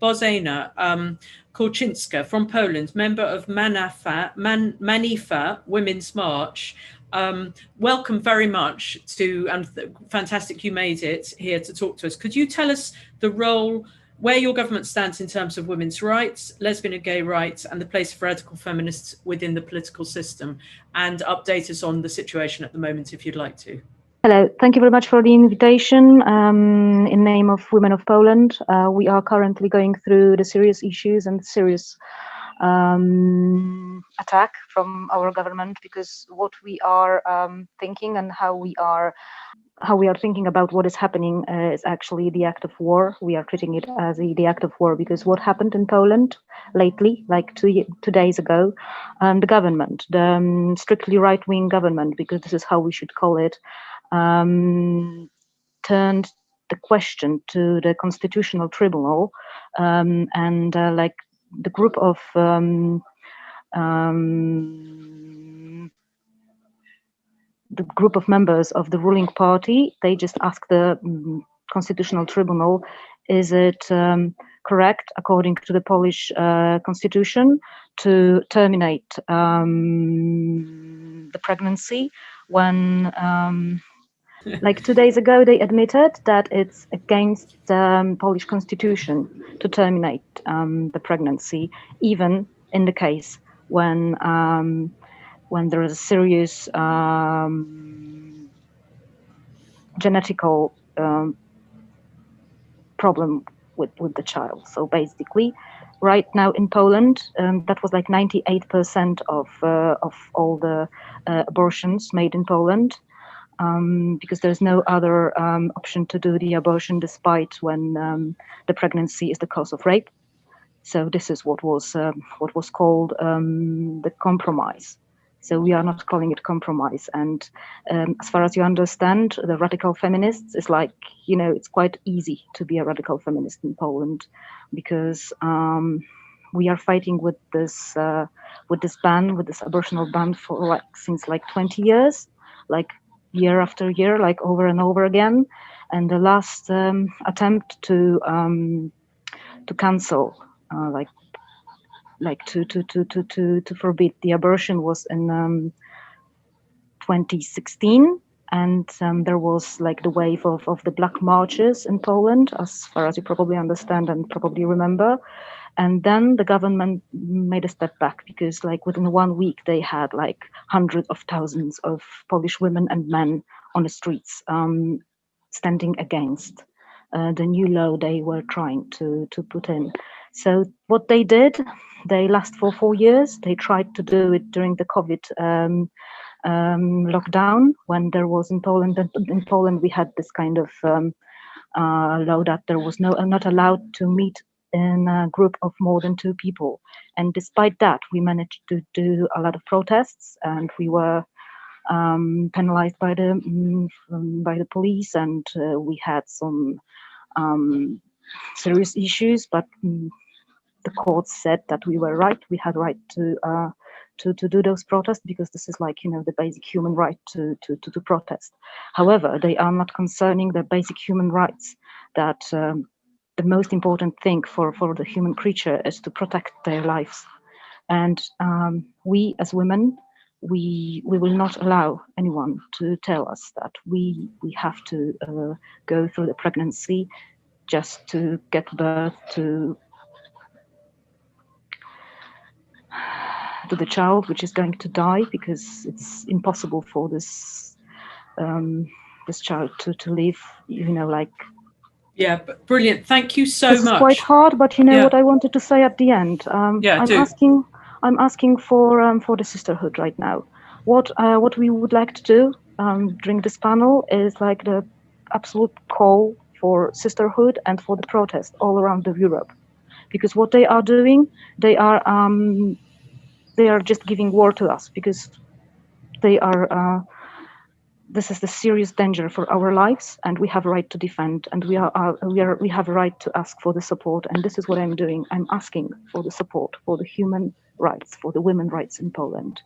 Bożena Korczyńska from Poland, member of Manifa Women's March. Welcome very much to, and fantastic you made it here to talk to us. Could you tell us the role, where your government stands in terms of women's rights, lesbian and gay rights, and the place of radical feminists within the political system, and update us on the situation at the moment, if you'd like to. Hello, thank you very much for the invitation. In name of Women of Poland, we are currently going through the serious issues and serious attack from our government, because what we are thinking and how we are thinking about what is happening is actually the act of war. We are treating it as the act of war, because what happened in Poland lately, like 2 days ago, the government, the strictly right-wing government, because this is how we should call it, turned the question to the Constitutional Tribunal, and like the group of members of the ruling party, they just asked the Constitutional Tribunal, is it correct, according to the Polish constitution, to terminate the pregnancy when, like 2 days ago, they admitted that it's against the Polish constitution to terminate the pregnancy, even in the case when there is a serious genetical problem with the child. So basically, right now in Poland, that was like 98% of all the abortions made in Poland, because there's no other option to do the abortion, despite when the pregnancy is the cause of rape. So this is what was called the compromise. So we are not calling it compromise. And as far as you understand, the radical feminists is like, you know, it's quite easy to be a radical feminist in Poland, because we are fighting with this ban, with this abortional ban for since 20 years, like year after year, like over and over again. And the last attempt to cancel, to forbid the abortion was in 2016, and there was like the wave of the black marches in Poland, as far as you probably understand and probably remember. And then the government made a step back, because within 1 week they had hundreds of thousands of Polish women and men on the streets standing against the new law they were trying to put in. So what they did, they last for 4 years. They tried to do it during the COVID lockdown, when there was in Poland. In Poland, we had this kind of law that there was not allowed to meet in a group of more than 2 people. And despite that, we managed to do a lot of protests, and we were penalized by the police, and we had some serious issues, but the court said that we were right. We had right to do those protests, because this is the basic human right to protest. However, they are not concerning the basic human rights, that the most important thing for the human creature is to protect their lives. And we as women, we will not allow anyone to tell us that we have to go through the pregnancy just to get birth to the child, which is going to die, because it's impossible for this child to live, Yeah, brilliant. Thank you so much. It's quite hard, but what I wanted to say at the end. I'm asking for the sisterhood right now. What we would like to do during this panel is the absolute call for sisterhood and for the protest all around Europe, because what they are doing, they are just giving war to us, because they are. This is the serious danger for our lives, and we have a right to defend, and we have a right to ask for the support. And this is what I'm doing. I'm asking for the support for the human rights, for the women's rights in Poland.